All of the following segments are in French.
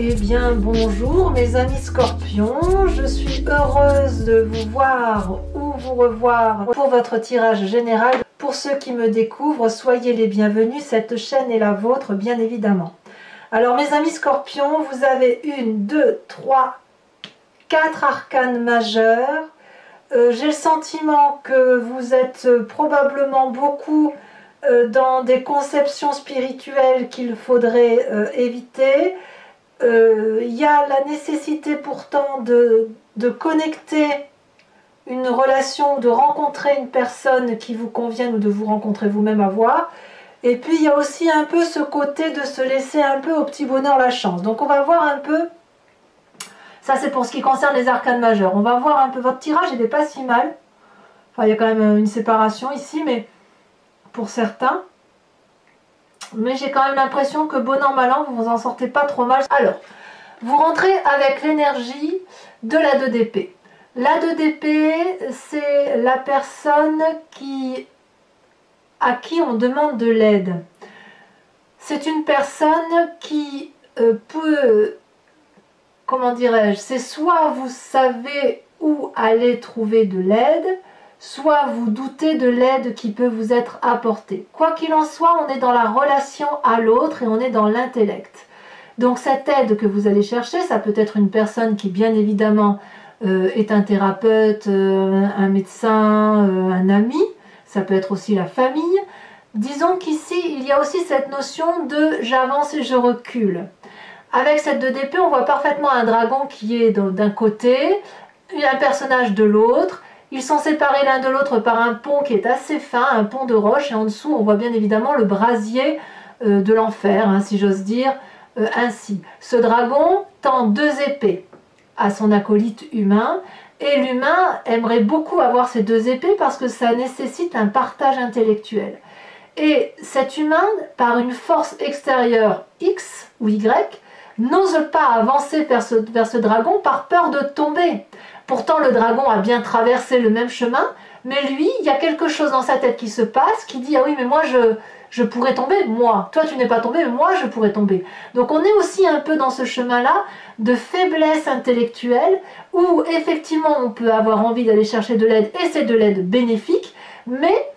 Eh bien bonjour mes amis scorpions, je suis heureuse de vous voir ou vous revoir pour votre tirage général. Pour ceux qui me découvrent, soyez les bienvenus, cette chaîne est la vôtre bien évidemment. Alors mes amis scorpions, vous avez 1, 2, 3, 4 arcanes majeurs. J'ai le sentiment que vous êtes probablement beaucoup dans des conceptions spirituelles qu'il faudrait éviter. Il y a la nécessité pourtant de connecter une relation, de rencontrer une personne qui vous convienne ou de vous rencontrer vous-même à voir. Et puis il y a aussi un peu ce côté de se laisser un peu au petit bonheur la chance. Donc on va voir un peu, ça c'est pour ce qui concerne les arcanes majeures. On va voir un peu, votre tirage il n'est pas si mal. Enfin il y a quand même une séparation ici, mais pour certains. Mais j'ai quand même l'impression que bon an mal an, vous vous en sortez pas trop mal. Alors, vous rentrez avec l'énergie de la 2 d'épée. La 2 d'épée, c'est la personne à qui on demande de l'aide. C'est une personne qui peut, comment dirais-je, c'est soit vous savez où aller trouver de l'aide, soit vous doutez de l'aide qui peut vous être apportée. Quoi qu'il en soit, on est dans la relation à l'autre et on est dans l'intellect. Donc cette aide que vous allez chercher, ça peut être une personne qui bien évidemment est un thérapeute, un médecin, un ami, ça peut être aussi la famille. Disons qu'ici, il y a aussi cette notion de j'avance et je recule. Avec cette 2 d'épée, on voit parfaitement un dragon qui est d'un côté, un personnage de l'autre. Ils sont séparés l'un de l'autre par un pont qui est assez fin, un pont de roche, et en dessous on voit bien évidemment le brasier de l'enfer, hein, si j'ose dire ainsi. Ce dragon tend 2 épées à son acolyte humain, et l'humain aimerait beaucoup avoir ces 2 épées parce que ça nécessite un partage intellectuel. Et cet humain, par une force extérieure X ou Y, n'ose pas avancer vers ce dragon par peur de tomber. Pourtant, le dragon a bien traversé le même chemin, mais lui, il y a quelque chose dans sa tête qui se passe, qui dit « Ah oui, mais moi, je pourrais tomber, moi. Toi, tu n'es pas tombé, mais moi, je pourrais tomber. » Donc, on est aussi un peu dans ce chemin-là de faiblesse intellectuelle, où effectivement, on peut avoir envie d'aller chercher de l'aide, et c'est de l'aide bénéfique, mais,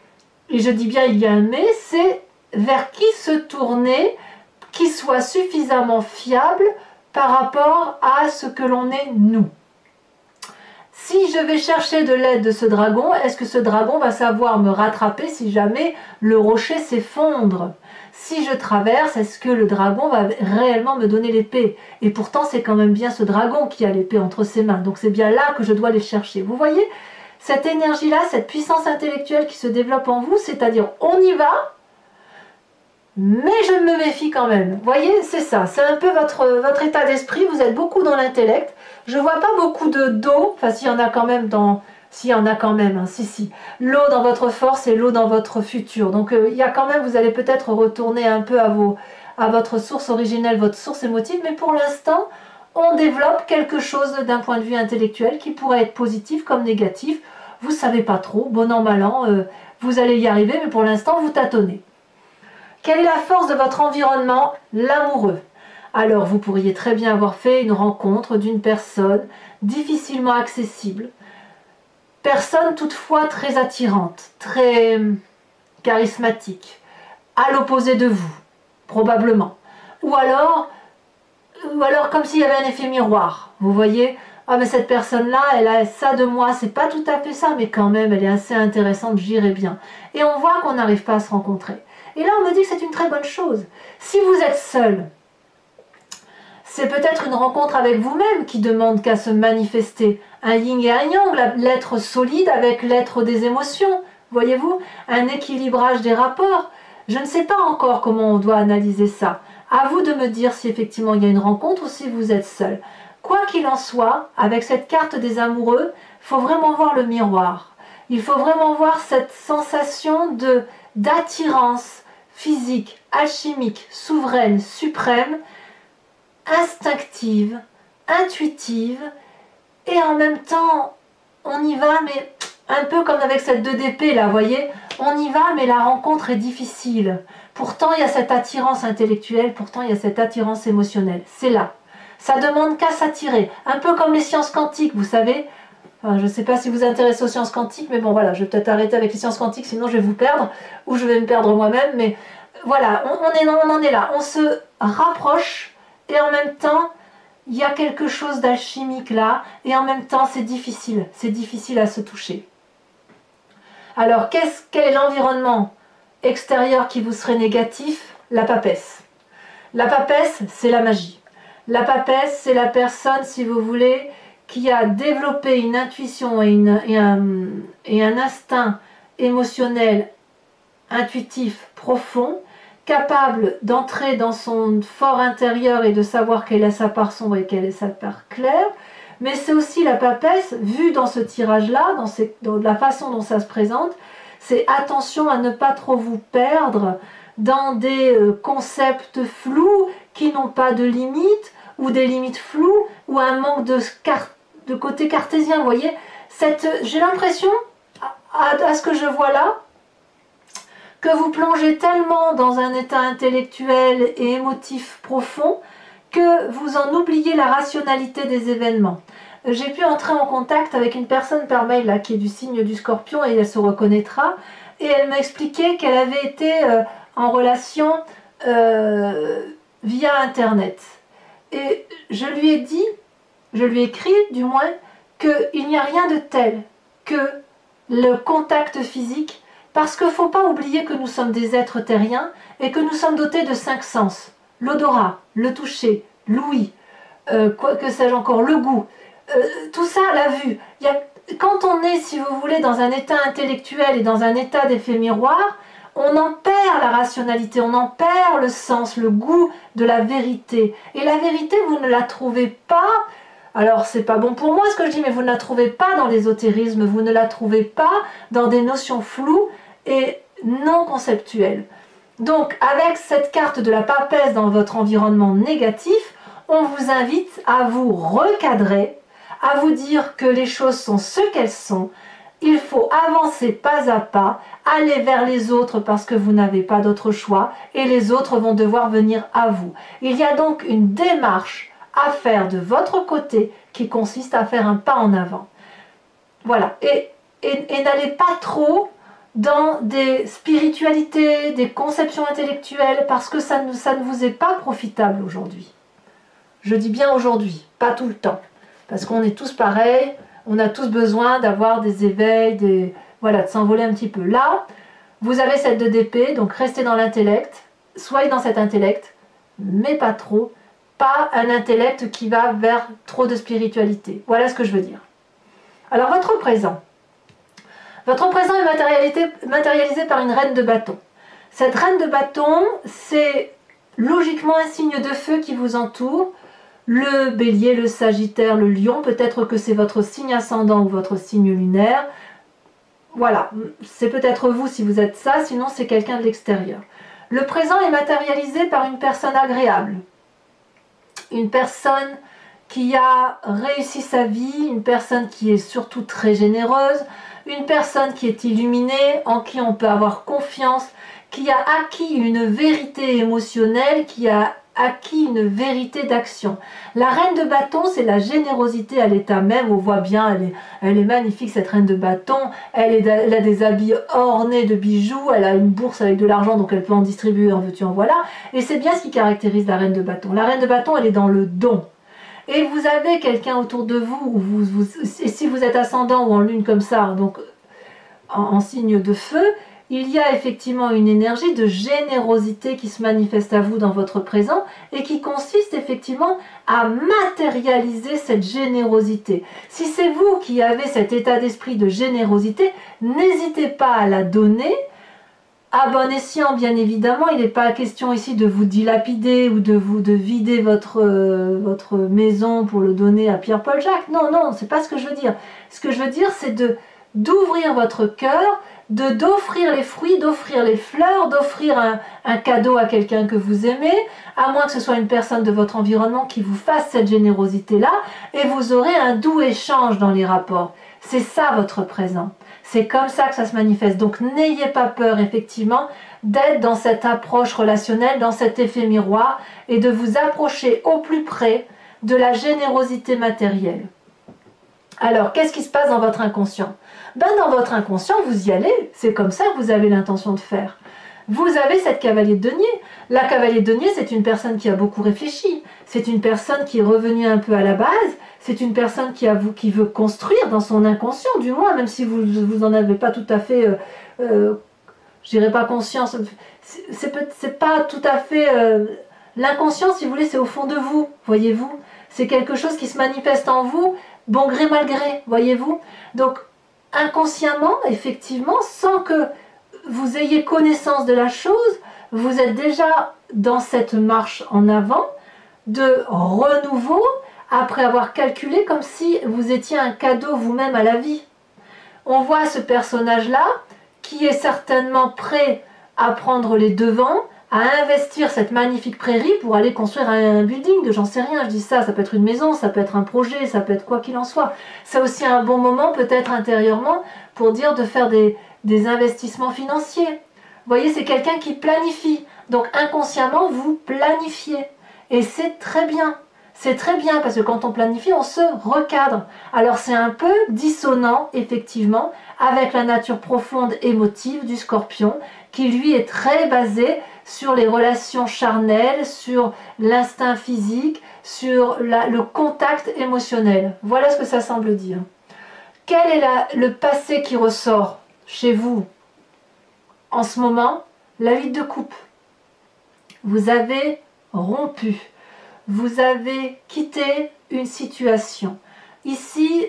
et je dis bien il y a un mais, c'est vers qui se tourner, qui soit suffisamment fiable par rapport à ce que l'on est nous. Si je vais chercher de l'aide de ce dragon, est-ce que ce dragon va savoir me rattraper si jamais le rocher s'effondre? Si je traverse, est-ce que le dragon va réellement me donner l'épée? Et pourtant, c'est quand même bien ce dragon qui a l'épée entre ses mains. Donc c'est bien là que je dois les chercher. Vous voyez, cette énergie-là, cette puissance intellectuelle qui se développe en vous, c'est-à-dire on y va, mais je me méfie quand même. Vous voyez, c'est ça. C'est un peu votre état d'esprit. Vous êtes beaucoup dans l'intellect. Je vois pas beaucoup d'eau. Enfin, s'il y en a quand même s'il y en a quand même, hein, si. L'eau dans votre force et l'eau dans votre futur. Donc, il y a quand même, vous allez peut-être retourner un peu à votre source originelle, votre source émotive. Mais pour l'instant, on développe quelque chose d'un point de vue intellectuel qui pourrait être positif comme négatif. Vous savez pas trop. Bon an, mal an, vous allez y arriver. Mais pour l'instant, vous tâtonnez. Quelle est la force de votre environnement? L'amoureux. Alors, vous pourriez très bien avoir fait une rencontre d'une personne difficilement accessible. Personne toutefois très attirante, très charismatique, à l'opposé de vous, probablement. Ou alors comme s'il y avait un effet miroir. Vous voyez, ah mais cette personne-là, elle a ça de moi, c'est pas tout à fait ça, mais quand même, elle est assez intéressante, j'irai bien. Et on voit qu'on n'arrive pas à se rencontrer. Et là, on me dit que c'est une très bonne chose. Si vous êtes seul, c'est peut-être une rencontre avec vous-même qui demande qu'à se manifester. Un yin et un yang, l'être solide avec l'être des émotions. Voyez-vous, un équilibrage des rapports. Je ne sais pas encore comment on doit analyser ça. À vous de me dire si effectivement il y a une rencontre ou si vous êtes seul. Quoi qu'il en soit, avec cette carte des amoureux, il faut vraiment voir le miroir. Il faut vraiment voir cette sensation d'attirance physique, alchimique, souveraine, suprême, instinctive, intuitive, et en même temps, on y va, mais un peu comme avec cette 2 d'épée là, vous voyez, on y va, mais la rencontre est difficile. Pourtant, il y a cette attirance intellectuelle, pourtant, il y a cette attirance émotionnelle. C'est là. Ça demande qu'à s'attirer. Un peu comme les sciences quantiques, vous savez. Enfin, je ne sais pas si vous vous intéressez aux sciences quantiques, mais bon voilà, je vais peut-être arrêter avec les sciences quantiques, sinon je vais vous perdre, ou je vais me perdre moi-même. Mais voilà, on en est là. On se rapproche, et en même temps, il y a quelque chose d'alchimique là, et en même temps, c'est difficile à se toucher. Alors, quel est l'environnement extérieur qui vous serait négatif? La papesse. La papesse, c'est la magie. La papesse, c'est la personne, si vous voulez, qui a développé une intuition et un instinct émotionnel, intuitif, profond, capable d'entrer dans son fort intérieur et de savoir quelle est sa part sombre et quelle est sa part claire. Mais c'est aussi la papesse, vue dans ce tirage-là, dans la façon dont ça se présente, c'est attention à ne pas trop vous perdre dans des concepts flous qui n'ont pas de limites, ou des limites floues, ou un manque de côté cartésien. Vous voyez, j'ai l'impression, à ce que je vois là, que vous plongez tellement dans un état intellectuel et émotif profond que vous en oubliez la rationalité des événements. J'ai pu entrer en contact avec une personne par mail là, qui est du signe du Scorpion, et elle se reconnaîtra, et elle m'a expliqué qu'elle avait été en relation via Internet. Et je lui ai écrit du moins, qu'il n'y a rien de tel que le contact physique, parce qu'il ne faut pas oublier que nous sommes des êtres terriens et que nous sommes dotés de 5 sens. L'odorat, le toucher, l'ouïe, que sais-je encore, le goût, tout ça, la vue. Quand on est, si vous voulez, dans un état intellectuel et dans un état d'effet miroir, on en perd la rationalité, on en perd le sens, le goût de la vérité. Et la vérité, vous ne la trouvez pas. Alors, c'est pas bon pour moi ce que je dis, mais vous ne la trouvez pas dans l'ésotérisme, vous ne la trouvez pas dans des notions floues et non conceptuelles. Donc, avec cette carte de la papesse dans votre environnement négatif, on vous invite à vous recadrer, à vous dire que les choses sont ce qu'elles sont. Il faut avancer pas à pas, aller vers les autres parce que vous n'avez pas d'autre choix, et les autres vont devoir venir à vous. Il y a donc une démarche à faire de votre côté qui consiste à faire un pas en avant. Voilà, et n'allez pas trop dans des spiritualités, des conceptions intellectuelles, parce que ça ne vous est pas profitable aujourd'hui. Je dis bien aujourd'hui, pas tout le temps, parce qu'on est tous pareils, on a tous besoin d'avoir des éveils, voilà, de s'envoler un petit peu. Là, vous avez cette 2 d'épée, donc restez dans l'intellect, soyez dans cet intellect, mais pas trop, pas un intellect qui va vers trop de spiritualité. Voilà ce que je veux dire. Alors, votre présent. Votre présent est matérialisé par une reine de bâton. Cette reine de bâton, c'est logiquement un signe de feu qui vous entoure. Le bélier, le sagittaire, le lion, peut-être que c'est votre signe ascendant ou votre signe lunaire. Voilà, c'est peut-être vous si vous êtes ça, sinon c'est quelqu'un de l'extérieur. Le présent est matérialisé par une personne agréable. Une personne qui a réussi sa vie, une personne qui est surtout très généreuse, une personne qui est illuminée, en qui on peut avoir confiance, qui a acquis une vérité émotionnelle, qui a acquis une vérité d'action. La reine de bâton, c'est la générosité à l'état même. On voit bien, elle est magnifique cette reine de bâton. Elle a des habits ornés de bijoux, elle a une bourse avec de l'argent, donc elle peut en distribuer, en veux-tu, en voilà. Et c'est bien ce qui caractérise la reine de bâton. La reine de bâton, elle est dans le don. Et vous avez quelqu'un autour de vous, et si vous êtes ascendant ou en lune comme ça, donc en signe de feu, il y a effectivement une énergie de générosité qui se manifeste à vous dans votre présent et qui consiste effectivement à matérialiser cette générosité. Si c'est vous qui avez cet état d'esprit de générosité, n'hésitez pas à la donner, à bon escient bien évidemment. Il n'est pas question ici de vous dilapider ou de vider votre maison pour le donner à Pierre-Paul Jacques. Non, non, c'est pas ce que je veux dire. Ce que je veux dire, c'est d'ouvrir votre cœur, d'offrir les fruits, d'offrir les fleurs, d'offrir un cadeau à quelqu'un que vous aimez, à moins que ce soit une personne de votre environnement qui vous fasse cette générosité-là, et vous aurez un doux échange dans les rapports. C'est ça votre présent. C'est comme ça que ça se manifeste. Donc n'ayez pas peur effectivement d'être dans cette approche relationnelle, dans cet effet miroir, et de vous approcher au plus près de la générosité matérielle. Alors, qu'est-ce qui se passe dans votre inconscient? Ben, dans votre inconscient, vous y allez, c'est comme ça que vous avez l'intention de faire. Vous avez cette cavalier de denier. La cavalier de denier, c'est une personne qui a beaucoup réfléchi, c'est une personne qui est revenue un peu à la base, c'est une personne qui veut construire dans son inconscient, du moins, même si vous n'en avez pas tout à fait, je dirais pas conscience, c'est pas tout à fait... L'inconscient, si vous voulez, c'est au fond de vous, voyez-vous. C'est quelque chose qui se manifeste en vous, bon gré mal gré, voyez-vous. Donc, inconsciemment, effectivement, sans que vous ayez connaissance de la chose, vous êtes déjà dans cette marche en avant de renouveau, après avoir calculé comme si vous étiez un cadeau vous-même à la vie. On voit ce personnage-là qui est certainement prêt à prendre les devants, à investir cette magnifique prairie pour aller construire un building, j'en sais rien, je dis ça, ça peut être une maison, ça peut être un projet, ça peut être quoi qu'il en soit. C'est aussi un bon moment peut-être intérieurement pour dire de faire des investissements financiers. Vous voyez, c'est quelqu'un qui planifie, donc inconsciemment vous planifiez et c'est très bien. C'est très bien parce que quand on planifie, on se recadre. Alors c'est un peu dissonant, effectivement, avec la nature profonde émotive du Scorpion, qui lui est très basé sur les relations charnelles, sur l'instinct physique, sur le contact émotionnel. Voilà ce que ça semble dire. Quel est le passé qui ressort chez vous en ce moment? La vie de coupe. Vous avez rompu. Vous avez quitté une situation. Ici,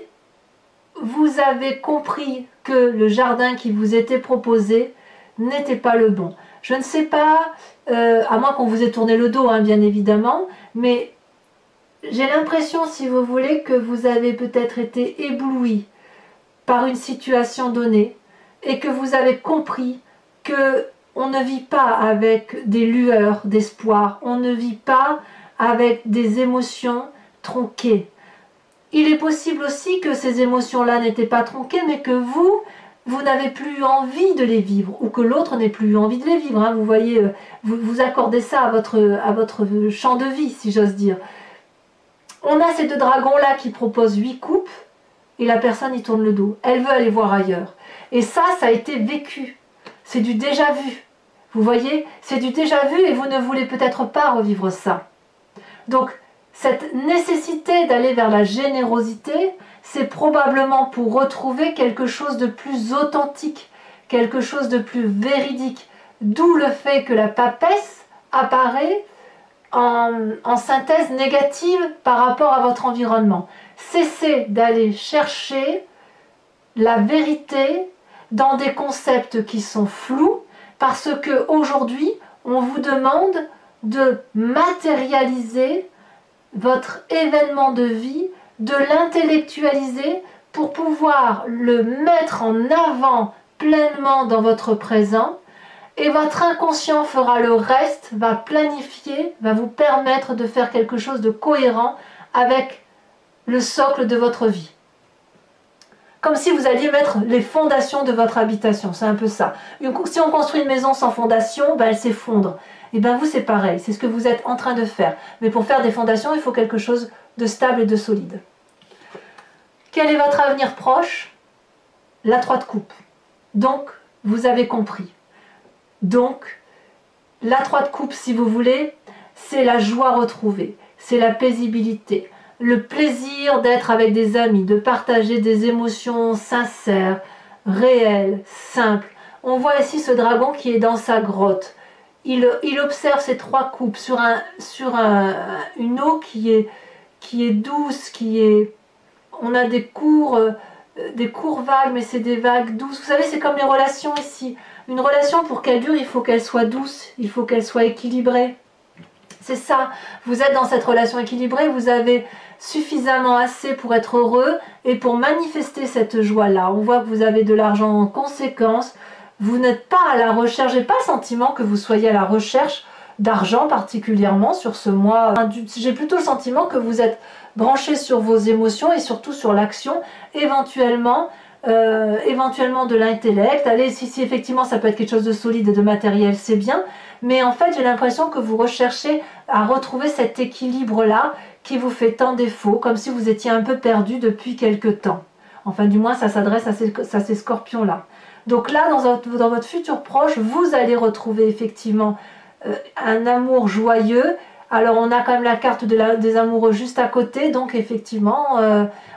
vous avez compris que le jardin qui vous était proposé n'était pas le bon. Je ne sais pas, à moins qu'on vous ait tourné le dos, hein, bien évidemment, mais j'ai l'impression, si vous voulez, que vous avez peut-être été ébloui par une situation donnée et que vous avez compris que on ne vit pas avec des lueurs d'espoir, on ne vit pas avec des émotions tronquées. Il est possible aussi que ces émotions-là n'étaient pas tronquées, mais que vous n'avez plus envie de les vivre, ou que l'autre n'ait plus envie de les vivre. Hein. Vous voyez, vous accordez ça à votre champ de vie, si j'ose dire. On a ces deux dragons-là qui proposent 8 coupes, et la personne y tourne le dos. Elle veut aller voir ailleurs. Et ça a été vécu. C'est du déjà vu. Vous voyez, c'est du déjà vu, et vous ne voulez peut-être pas revivre ça. Donc, cette nécessité d'aller vers la générosité, c'est probablement pour retrouver quelque chose de plus authentique, quelque chose de plus véridique. D'où le fait que la papesse apparaît en synthèse négative par rapport à votre environnement. Cessez d'aller chercher la vérité dans des concepts qui sont flous, parce qu'aujourd'hui, on vous demande de matérialiser votre événement de vie, de l'intellectualiser pour pouvoir le mettre en avant pleinement dans votre présent, et votre inconscient fera le reste, va planifier, va vous permettre de faire quelque chose de cohérent avec le socle de votre vie. Comme si vous alliez mettre les fondations de votre habitation, c'est un peu ça. Si on construit une maison sans fondation, ben elle s'effondre. Et bien vous c'est pareil, c'est ce que vous êtes en train de faire. Mais pour faire des fondations, il faut quelque chose de stable et de solide. Quel est votre avenir proche? La 3 de coupe. Donc, vous avez compris. Donc, la 3 de coupe, si vous voulez, c'est la joie retrouvée, c'est la paisibilité, le plaisir d'être avec des amis, de partager des émotions sincères, réelles, simples. On voit ici ce dragon qui est dans sa grotte. Il observe ces 3 coupes sur une eau qui est douce, on a des cours vagues, mais c'est des vagues douces. Vous savez, c'est comme les relations ici. Une relation, pour qu'elle dure, il faut qu'elle soit douce, il faut qu'elle soit équilibrée. C'est ça, vous êtes dans cette relation équilibrée, vous avez suffisamment assez pour être heureux et pour manifester cette joie-là. On voit que vous avez de l'argent en conséquence, vous n'êtes pas à la recherche, j'ai pas le sentiment que vous soyez à la recherche d'argent particulièrement sur ce mois. J'ai plutôt le sentiment que vous êtes branché sur vos émotions et surtout sur l'action, éventuellement de l'intellect. Allez, si effectivement ça peut être quelque chose de solide et de matériel, c'est bien, mais en fait j'ai l'impression que vous recherchez à retrouver cet équilibre-là qui vous fait tant défaut, comme si vous étiez un peu perdu depuis quelque temps. Enfin, du moins, ça s'adresse à ces scorpions-là. Donc là, dans votre futur proche, vous allez retrouver effectivement un amour joyeux. Alors, on a quand même la carte des amoureux juste à côté, donc effectivement,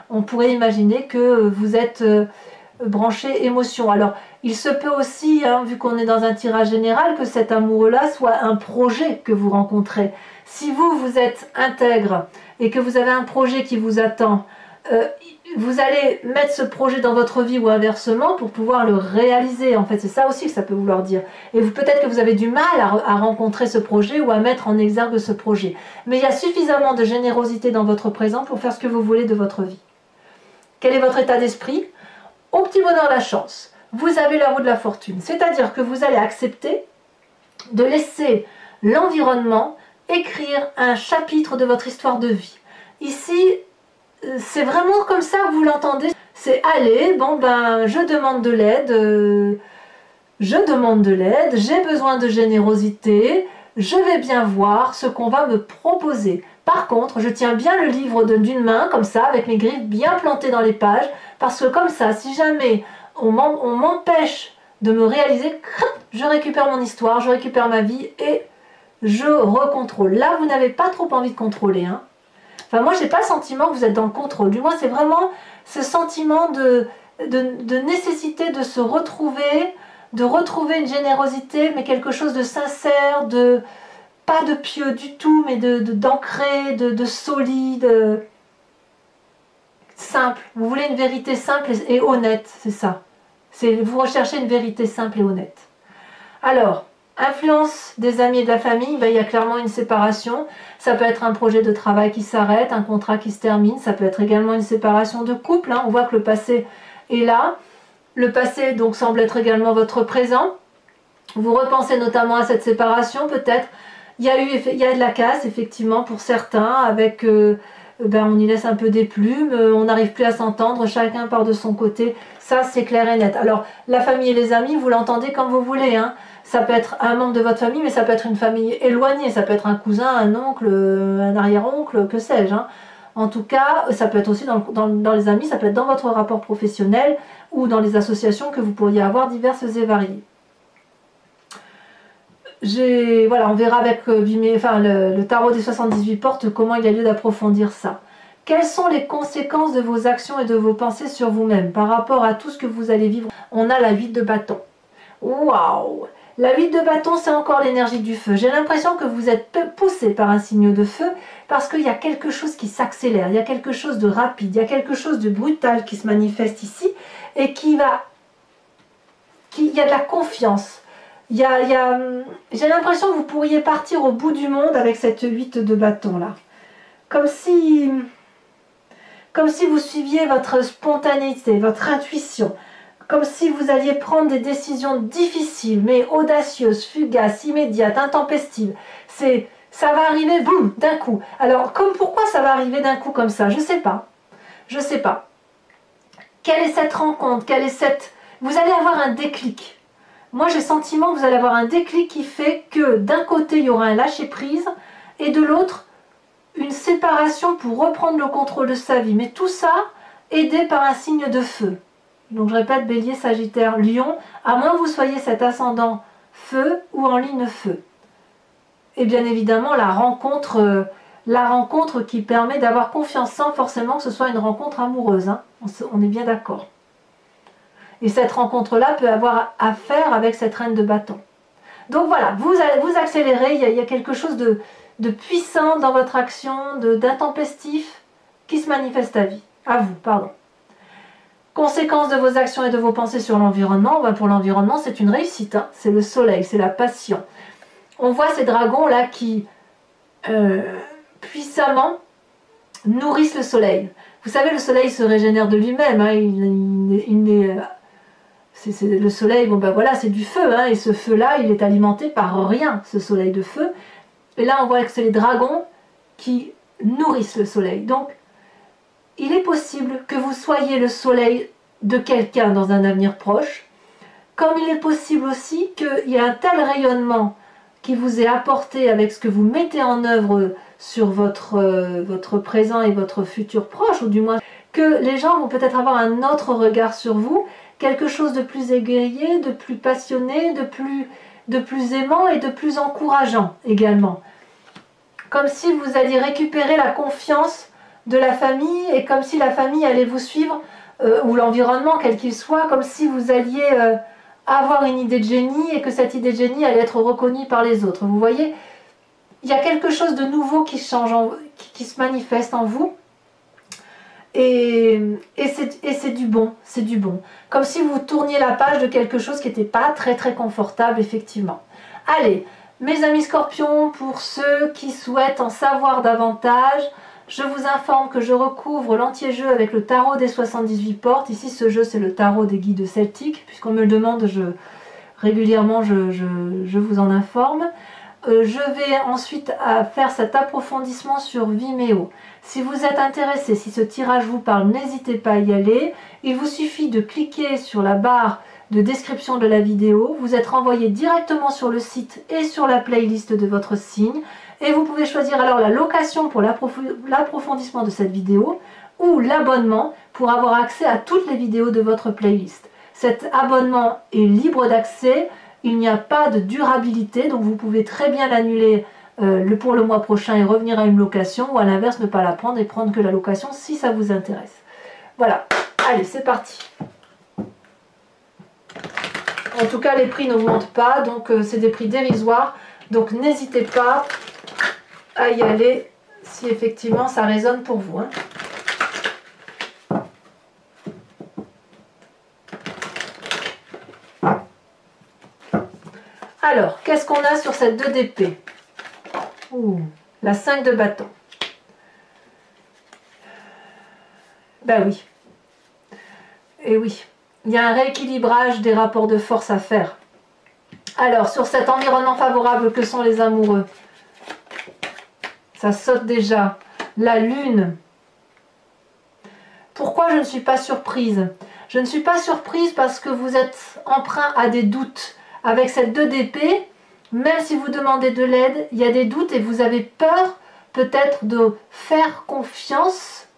on pourrait imaginer que vous êtes branché émotion. Alors, il se peut aussi, hein, vu qu'on est dans un tirage général, que cet amoureux-là soit un projet que vous rencontrez. Si vous êtes intègre et que vous avez un projet qui vous attend, vous allez mettre ce projet dans votre vie ou inversement pour pouvoir le réaliser. En fait, c'est ça aussi que ça peut vouloir dire. Et peut-être que vous avez du mal à rencontrer ce projet ou à mettre en exergue ce projet. Mais il y a suffisamment de générosité dans votre présent pour faire ce que vous voulez de votre vie. Quel est votre état d'esprit? Au petit bonheur la chance, vous avez la roue de la fortune. C'est-à-dire que vous allez accepter de laisser l'environnement écrire un chapitre de votre histoire de vie. Ici, c'est vraiment comme ça que vous l'entendez. C'est allez, bon ben, je demande de l'aide, j'ai besoin de générosité, je vais bien voir ce qu'on va me proposer. Par contre, je tiens bien le livre d'une main, comme ça, avec mes griffes bien plantées dans les pages, parce que comme ça, si jamais on m'empêche de me réaliser, je récupère mon histoire, je récupère ma vie et je recontrôle. Là, vous n'avez pas trop envie de contrôler, hein. Enfin, moi, je n'ai pas le sentiment que vous êtes dans le contrôle. Du moins, c'est vraiment ce sentiment de nécessité de se retrouver, de retrouver une générosité, mais quelque chose de sincère, pas de pieux du tout, mais d'ancré, de solide, simple. Vous voulez une vérité simple et honnête, c'est ça. Vous recherchez une vérité simple et honnête. Alors, influence des amis et de la famille, ben, il y a clairement une séparation. Ça peut être un projet de travail qui s'arrête, un contrat qui se termine. Ça peut être également une séparation de couple, hein. On voit que le passé est là. Le passé donc semble être également votre présent. Vous repensez notamment à cette séparation peut-être. Il y a de la casse effectivement pour certains, avec on y laisse un peu des plumes, on n'arrive plus à s'entendre, chacun part de son côté. Ça c'est clair et net. Alors la famille et les amis, vous l'entendez comme vous voulez, hein. Ça peut être un membre de votre famille, mais ça peut être une famille éloignée, ça peut être un cousin, un oncle, un arrière-oncle, que sais-je, hein. En tout cas, ça peut être aussi dans les amis, ça peut être dans votre rapport professionnel ou dans les associations que vous pourriez avoir diverses et variées. Voilà, on verra avec le tarot des 78 portes comment il y a lieu d'approfondir ça. Quelles sont les conséquences de vos actions et de vos pensées sur vous-même par rapport à tout ce que vous allez vivre? On a la 8 de bâton. Waouh! La 8 de bâton, c'est encore l'énergie du feu. J'ai l'impression que vous êtes poussé par un signe de feu parce qu'il y a quelque chose qui s'accélère, il y a quelque chose de rapide, il y a quelque chose de brutal qui se manifeste ici et il y a de la confiance. J'ai l'impression que vous pourriez partir au bout du monde avec cette 8 de bâton là. Comme si vous suiviez votre spontanéité, votre intuition. Comme si vous alliez prendre des décisions difficiles, mais audacieuses, fugaces, immédiates, intempestives. Ça va arriver, boum, d'un coup. Alors, pourquoi ça va arriver d'un coup comme ça? Je sais pas. Je sais pas. Quelle est cette rencontre? Vous allez avoir un déclic. Moi, j'ai le sentiment que vous allez avoir un déclic qui fait que d'un côté, il y aura un lâcher-prise, et de l'autre, une séparation pour reprendre le contrôle de sa vie. Mais tout ça, aidé par un signe de feu. Donc je répète, Bélier, Sagittaire, Lion, à moins que vous soyez cet ascendant feu ou en ligne feu. Et bien évidemment, la rencontre qui permet d'avoir confiance sans forcément que ce soit une rencontre amoureuse, hein. On est bien d'accord. Et cette rencontre-là peut avoir à faire avec cette reine de bâton. Donc voilà, vous accélérez, il y a quelque chose de puissant dans votre action, d'intempestif qui se manifeste à vous, pardon. Conséquences de vos actions et de vos pensées sur l'environnement. Ben pour l'environnement, c'est une réussite, hein. C'est le soleil, c'est la passion. On voit ces dragons-là qui, puissamment, nourrissent le soleil. Vous savez, le soleil se régénère de lui-même, hein. Le soleil, bon ben voilà, c'est du feu, hein. Et ce feu-là, il est alimenté par rien, ce soleil de feu. Et là, on voit que c'est les dragons qui nourrissent le soleil. Donc, il est possible que vous soyez le soleil de quelqu'un dans un avenir proche, comme il est possible aussi qu'il y ait un tel rayonnement qui vous est apporté avec ce que vous mettez en œuvre sur votre présent et votre futur proche, ou du moins que les gens vont peut-être avoir un autre regard sur vous, quelque chose de plus égayé, de plus passionné, de plus aimant et de plus encourageant également. Comme si vous alliez récupérer la confiance de la famille et comme si la famille allait vous suivre, ou l'environnement quel qu'il soit, comme si vous alliez avoir une idée de génie et que cette idée de génie allait être reconnue par les autres. Vous voyez, il y a quelque chose de nouveau qui change, qui se manifeste en vous. Et c'est du bon, c'est du bon. Comme si vous tourniez la page de quelque chose qui n'était pas très très confortable, effectivement. Allez, mes amis scorpions, pour ceux qui souhaitent en savoir davantage, je vous informe que je recouvre l'entier-jeu avec le tarot des 78 portes. Ici, ce jeu, c'est le tarot des guides celtiques. Puisqu'on me le demande, régulièrement, je vous en informe. Je vais ensuite faire cet approfondissement sur Vimeo. Si vous êtes intéressé, si ce tirage vous parle, n'hésitez pas à y aller. Il vous suffit de cliquer sur la barre de description de la vidéo. Vous êtes renvoyé directement sur le site et sur la playlist de votre signe. Et vous pouvez choisir alors la location pour l'approfondissement de cette vidéo ou l'abonnement pour avoir accès à toutes les vidéos de votre playlist. Cet abonnement est libre d'accès. Il n'y a pas de durabilité, donc vous pouvez très bien l'annuler pour le mois prochain et revenir à une location, ou à l'inverse, ne pas la prendre et prendre que la location si ça vous intéresse. Voilà, allez, c'est parti. En tout cas, les prix n'augmentent pas, donc c'est des prix dérisoires. Donc n'hésitez pas à y aller si effectivement ça résonne pour vous. Alors, qu'est-ce qu'on a sur cette 2 d'épée? La 5 de bâton. Ben oui. Et oui. Il y a un rééquilibrage des rapports de force à faire. Alors, sur cet environnement favorable que sont les amoureux, ça saute déjà. La lune. Pourquoi je ne suis pas surprise? Je ne suis pas surprise parce que vous êtes emprunt à des doutes. Avec cette 2 d'épée, même si vous demandez de l'aide, il y a des doutes et vous avez peur peut-être de faire confiance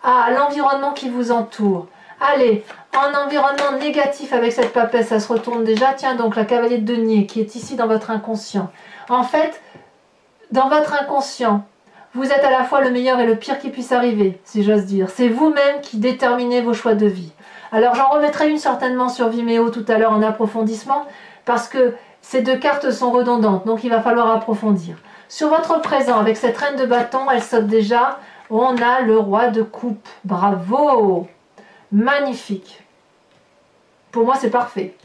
à l'environnement qui vous entoure. Allez, en environnement négatif avec cette papesse, ça se retourne déjà. Tiens donc la cavalier de denier qui est ici dans votre inconscient. En fait, dans votre inconscient, vous êtes à la fois le meilleur et le pire qui puisse arriver, si j'ose dire. C'est vous-même qui déterminez vos choix de vie. Alors j'en remettrai une certainement sur Vimeo tout à l'heure en approfondissement, parce que ces 2 cartes sont redondantes, donc il va falloir approfondir. Sur votre présent, avec cette reine de bâton, elle saute déjà. On a le roi de coupe. Bravo! Magnifique. Pour moi, c'est parfait.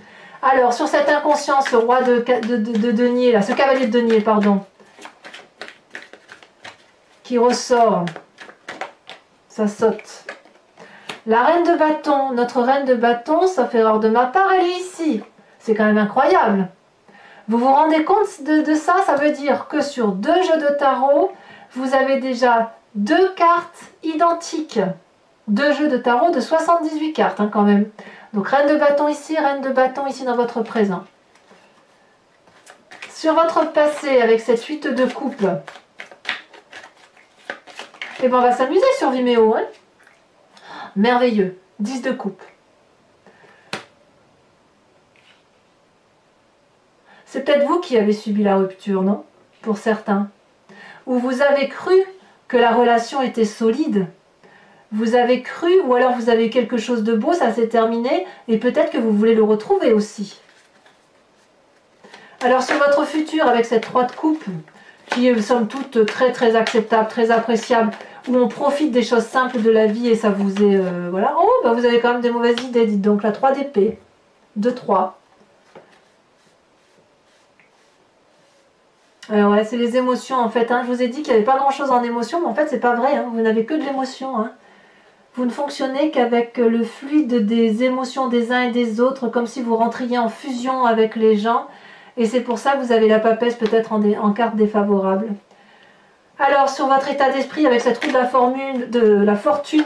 Alors, sur cet inconscient, ce roi de denier, là, ce cavalier de denier, pardon, qui ressort, ça saute. La reine de bâton, notre reine de bâton, sauf erreur de ma part, elle est ici. C'est quand même incroyable. Vous vous rendez compte de ça? Ça veut dire que sur 2 jeux de tarot, vous avez déjà 2 cartes identiques. 2 jeux de tarot de 78 cartes quand même. Donc reine de bâton ici dans votre présent. Sur votre passé, avec cette 8 de coupe, et ben on va s'amuser sur Vimeo. Merveilleux. 10 de coupe. C'est peut-être vous qui avez subi la rupture, non? Pour certains. Ou vous avez cru que la relation était solide. Vous avez cru, ou alors vous avez quelque chose de beau, ça s'est terminé, et peut-être que vous voulez le retrouver aussi. Alors sur votre futur, avec cette 3 de coupe, qui est somme toute très très acceptable, très appréciable, où on profite des choses simples de la vie et ça vous est... voilà. Oh, bah vous avez quand même des mauvaises idées, dites donc. La 3 d'épée. 2-3. Ouais, c'est les émotions en fait. Je vous ai dit qu'il n'y avait pas grand chose en émotion, mais en fait c'est pas vrai. Vous n'avez que de l'émotion. Vous ne fonctionnez qu'avec le fluide des émotions des uns et des autres, comme si vous rentriez en fusion avec les gens. Et c'est pour ça que vous avez la papesse peut-être en carte défavorable. Alors sur votre état d'esprit, avec cette roue de la fortune,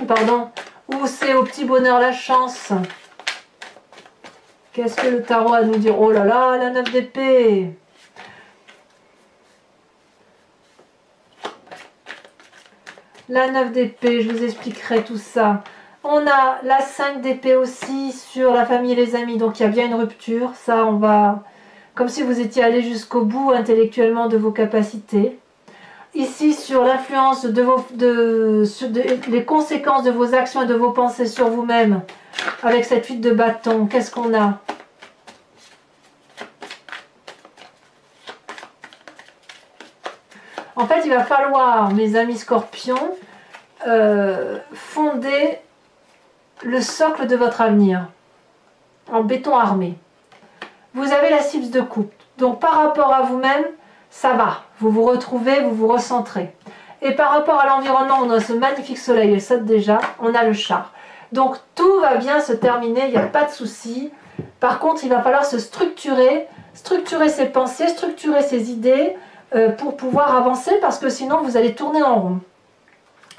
où c'est au petit bonheur la chance. Qu'est-ce que le tarot a à nous dire? Oh là là, la 9 d'épée. la 9 d'épée, je vous expliquerai tout ça. On a la 5 d'épée aussi sur la famille et les amis, donc il y a bien une rupture. Ça, on va... Comme si vous étiez allé jusqu'au bout intellectuellement de vos capacités. Ici, sur l'influence les conséquences de vos actions et de vos pensées sur vous-même, avec cette 8 de bâton, qu'est-ce qu'on a? En fait, il va falloir, mes amis scorpions, fonder le socle de votre avenir en béton armé. Vous avez la 6 de coupe, donc par rapport à vous-même, ça va, vous vous retrouvez, vous vous recentrez. Et par rapport à l'environnement, on a ce magnifique soleil, elle saute déjà, on a le char. Donc tout va bien se terminer, il n'y a pas de souci. Par contre, il va falloir se structurer ses pensées, structurer ses idées pour pouvoir avancer, parce que sinon vous allez tourner en rond.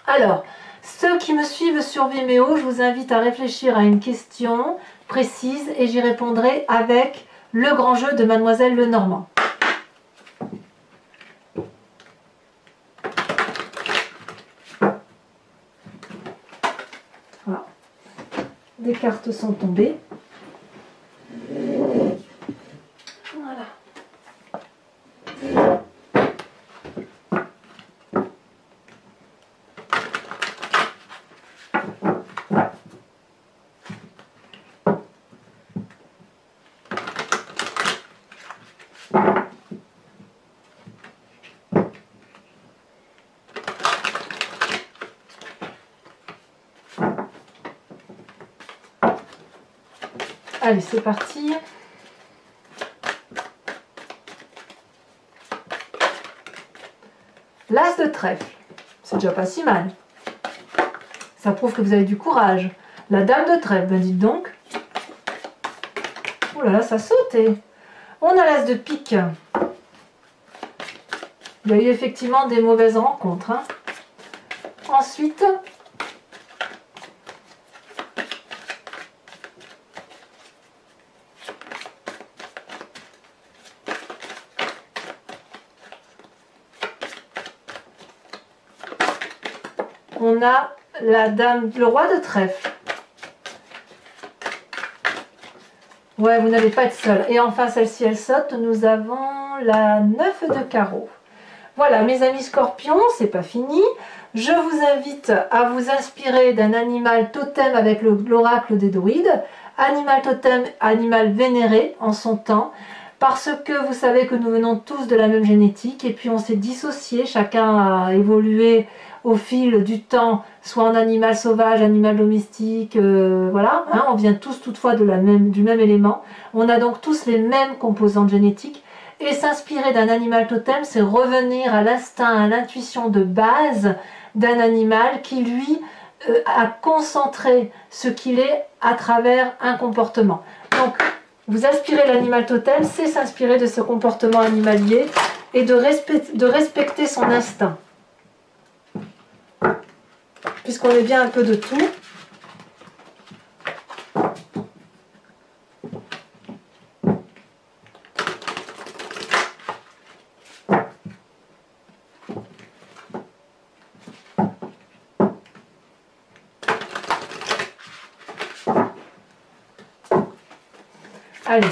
Alors, ceux qui me suivent sur Vimeo, je vous invite à réfléchir à une question précise et j'y répondrai avec le grand jeu de Mademoiselle Lenormand. Voilà. Des cartes sont tombées. Voilà. Allez, c'est parti. L'As de trèfle, c'est déjà pas si mal. Ça prouve que vous avez du courage. La Dame de trèfle, ben dites donc. Oh là là, ça sautait. On a l'As de pique. Il y a eu effectivement des mauvaises rencontres. Hein. Ensuite, on a la dame, le roi de trèfle. Ouais, vous n'allez pas être seul. Et enfin, celle-ci, elle saute. Nous avons la 9 de carreau. Voilà, mes amis scorpions, c'est pas fini. Je vous invite à vous inspirer d'un animal totem avec l'oracle des druides. Animal totem, animal vénéré en son temps. Parce que vous savez que nous venons tous de la même génétique. Et puis on s'est dissociés. Chacun a évolué au fil du temps, soit en animal sauvage, animal domestique, voilà, hein, on vient tous toutefois du même élément, on a donc tous les mêmes composantes génétiques, et s'inspirer d'un animal totem, c'est revenir à l'instinct, à l'intuition de base d'un animal qui, lui, a concentré ce qu'il est à travers un comportement. Donc, vous aspirez l'animal totem, c'est s'inspirer de ce comportement animalier et de respecter son instinct. Puisqu'on est bien un peu de tout. Allez.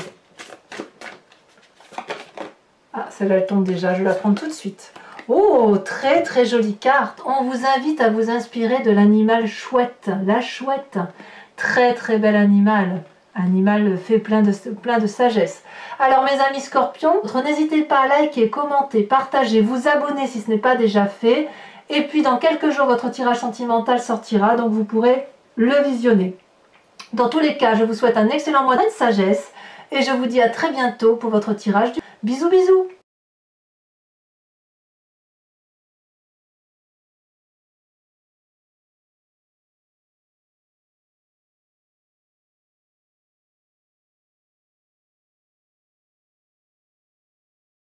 Ah, celle-là elle tombe déjà, je vais la prendre tout de suite. Oh, très très jolie carte. On vous invite à vous inspirer de l'animal chouette, la chouette. Très très bel animal. Animal fait plein de sagesse. Alors mes amis scorpions, n'hésitez pas à liker, commenter, partager, vous abonner si ce n'est pas déjà fait. Et puis dans quelques jours, votre tirage sentimental sortira, donc vous pourrez le visionner. Dans tous les cas, je vous souhaite un excellent mois de sagesse et je vous dis à très bientôt pour votre tirage. Bisous bisous.